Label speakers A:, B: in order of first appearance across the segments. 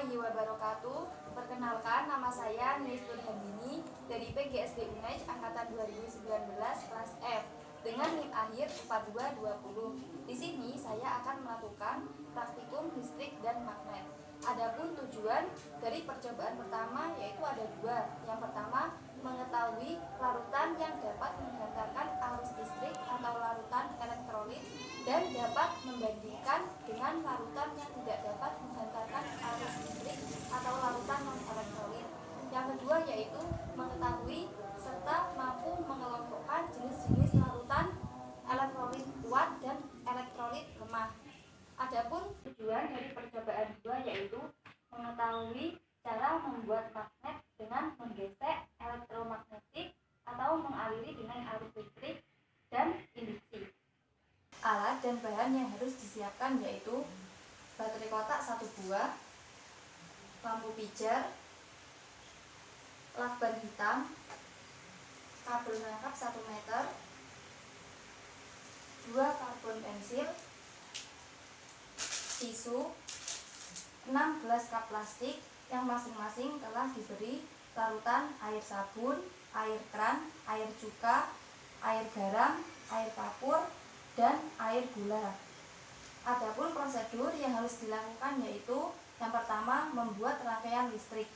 A: warahmatullahi wabarakatuh. Perkenalkan, nama saya Ninis Nurhandini dari PGSD UNEJ Angkatan 2019 kelas F dengan NIM akhir 4220. Di sini saya akan melakukan praktikum listrik dan magnet. Adapun tujuan dari percobaan pertama yaitu ada dua. Yang pertama, mengetahui larutan yang dapat menghantarkan arus listrik atau larutan elektrolit dan dapat membandingkan dengan larutan yang tidak dapat menghantarkan arus listrik atau larutan non-elektrolit. Yang kedua yaitu mengetahui serta mampu mengelompokkan jenis-jenis larutan elektrolit kuat dan elektrolit lemah. Adapun tujuan dari percobaan kedua yaitu mengetahui cara membuat magnet dengan menggesek elektromagnetik atau mengaliri dengan arus listrik dan induksi. Alat dan bahan yang harus disiapkan yaitu baterai kotak 1 buah, lampu pijar, lakban hitam, kabel nangkap 1 meter, 2 karbon pensil, tisu, 6 gelas cup plastik yang masing-masing telah diberi larutan air sabun, air keran, air cuka, air garam, air kapur, dan air gula. Adapun prosedur yang harus dilakukan yaitu yang pertama membuat rangkaian listrik.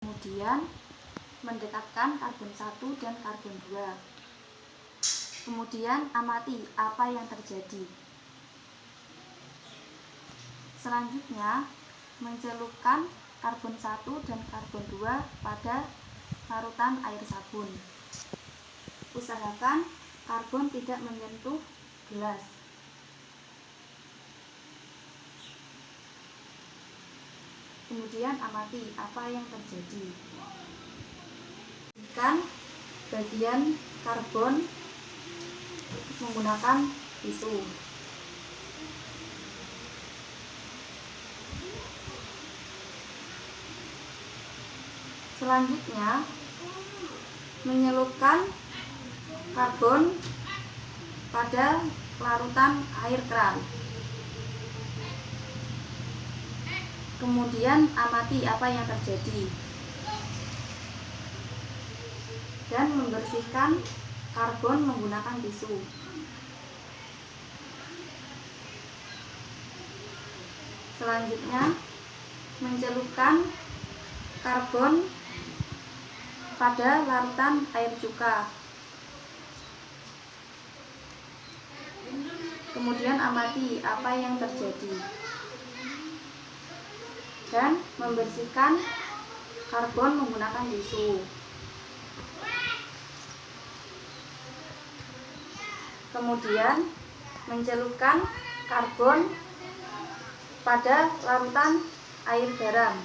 A: Kemudian mendekatkan karbon 1 dan karbon 2. Kemudian amati apa yang terjadi. Selanjutnya mencelupkan karbon 1 dan karbon 2 pada larutan air sabun. Usahakan karbon tidak menyentuh gelas. Kemudian amati apa yang terjadi. Bersihkan bagian karbon menggunakan tisu. Selanjutnya menyelupkan karbon pada larutan air keran. Kemudian amati apa yang terjadi dan membersihkan karbon menggunakan tisu. Selanjutnya mencelupkan karbon pada larutan air cuka. Kemudian amati apa yang terjadi dan membersihkan karbon menggunakan tisu. Kemudian mencelupkan karbon pada larutan air garam.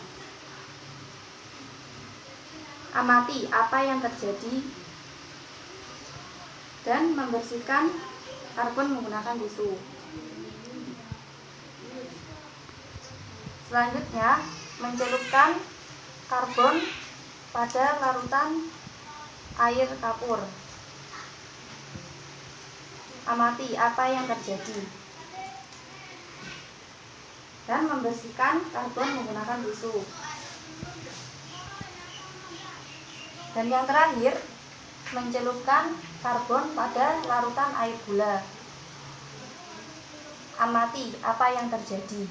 A: Amati apa yang terjadi dan membersihkan karbon menggunakan tisu. Selanjutnya mencelupkan karbon pada larutan air kapur. Amati apa yang terjadi dan membersihkan karbon menggunakan tisu. Dan yang terakhir mencelupkan karbon pada larutan air gula. Amati apa yang terjadi.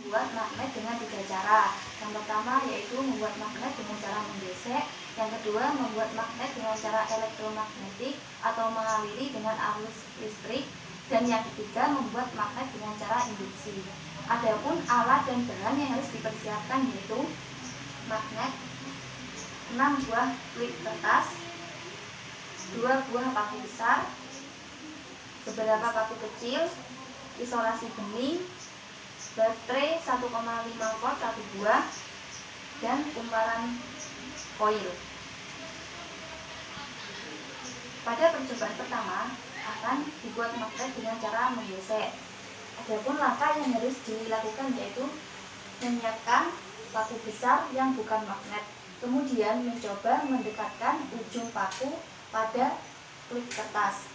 A: Membuat magnet dengan 3 cara. cara. Yang pertama yaitu membuat magnet dengan cara menggesek, yang kedua membuat magnet dengan cara elektromagnetik atau mengaliri dengan arus listrik, dan yang ketiga membuat magnet dengan cara induksi. Adapun alat dan bahan yang harus dipersiapkan yaitu magnet, 6 buah klip kertas, 2 buah paku besar, beberapa paku kecil, isolasi bening, baterai 1,5 volt 1 buah, dan kumparan koil. Pada percobaan pertama akan dibuat magnet dengan cara menggesek. Adapun langkah yang harus dilakukan yaitu menyiapkan paku besar yang bukan magnet, kemudian mencoba mendekatkan ujung paku pada klip kertas.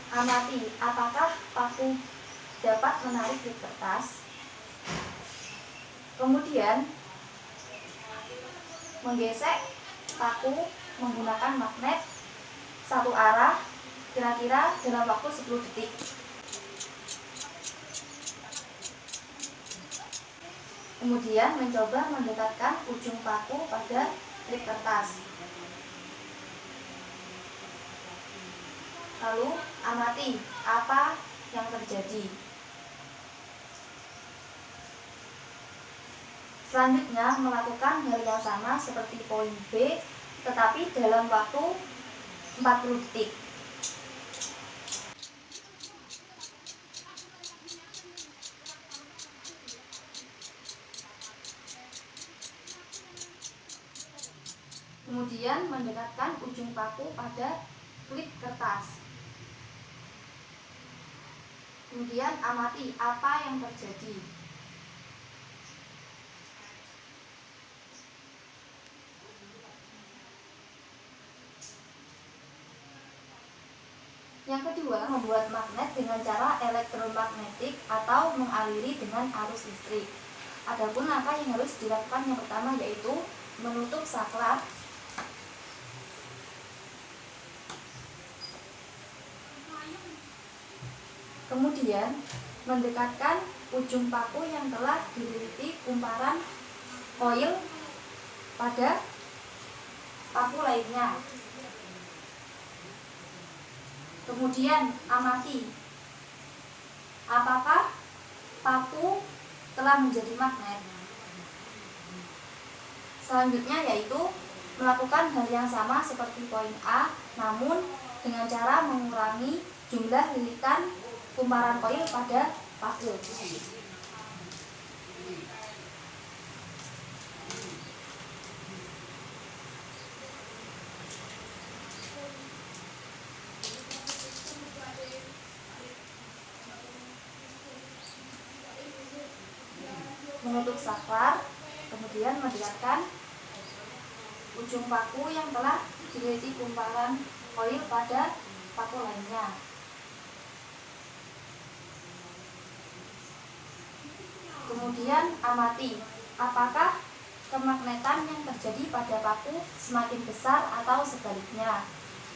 A: Amati apakah paku dapat menarik klip kertas. Kemudian menggesek paku menggunakan magnet satu arah kira-kira dalam waktu 10 detik. Kemudian mencoba mendekatkan ujung paku pada klip kertas. Lalu amati apa yang terjadi. Selanjutnya melakukan hal yang sama seperti poin B, tetapi dalam waktu 40 detik. Kemudian mendekatkan ujung paku pada klip kertas. Kemudian amati apa yang terjadi. Yang kedua, membuat magnet dengan cara elektromagnetik atau mengaliri dengan arus listrik. Adapun langkah yang harus dilakukan yang pertama yaitu menutup saklar. Kemudian mendekatkan ujung paku yang telah dililiti kumparan koil pada paku lainnya. Kemudian amati apakah paku telah menjadi magnet. Selanjutnya yaitu melakukan hal yang sama seperti poin A, namun dengan cara mengurangi jumlah lilitan kumparan koil pada paku. Menutup saklar, kemudian mendekatkan ujung paku yang telah dililiti kumparan koil pada paku lainnya. Kemudian amati apakah kemagnetan yang terjadi pada paku semakin besar atau sebaliknya.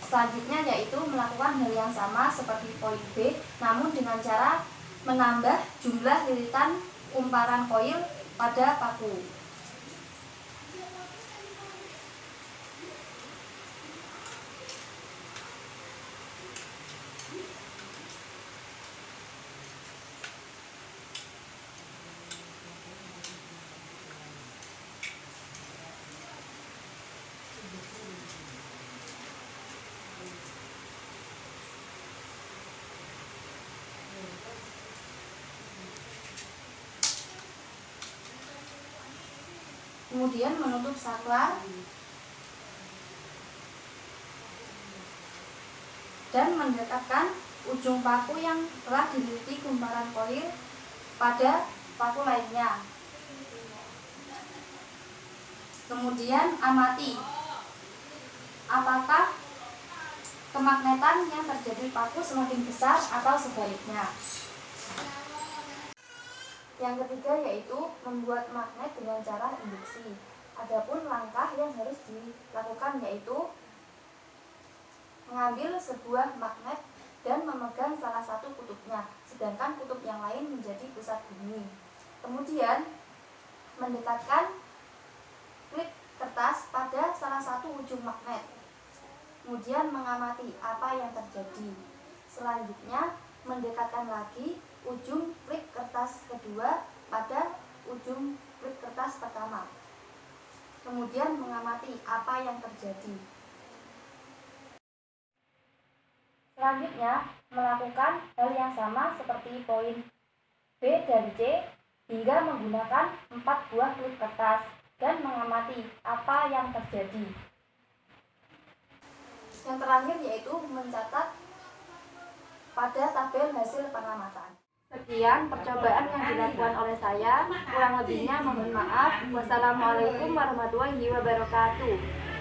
A: Selanjutnya yaitu melakukan hal yang sama seperti poin B, namun dengan cara menambah jumlah lilitan kumparan koil pada paku. Kemudian menutup saklar dan mendekatkan ujung paku yang telah dililiti kumparan koil pada paku lainnya. Kemudian amati apakah kemagnetan yang terjadi paku semakin besar atau sebaliknya. Yang ketiga yaitu membuat magnet dengan cara induksi. Adapun langkah yang harus dilakukan yaitu mengambil sebuah magnet dan memegang salah satu kutubnya. sedangkan kutub yang lain menjadi pusat bumi. Kemudian mendekatkan klip kertas pada salah satu ujung magnet. Kemudian mengamati apa yang terjadi. Selanjutnya mendekatkan lagi ujung klip kertas kedua pada ujung klip kertas pertama. Kemudian mengamati apa yang terjadi. Selanjutnya melakukan hal yang sama seperti poin B dan C hingga menggunakan 4 buah klip kertas dan mengamati apa yang terjadi. Yang terakhir yaitu mencatat pada tabel hasil pengamatan. Sekian percobaan yang dilakukan oleh saya. Kurang lebihnya mohon maaf. Wassalamualaikum warahmatullahi wabarakatuh.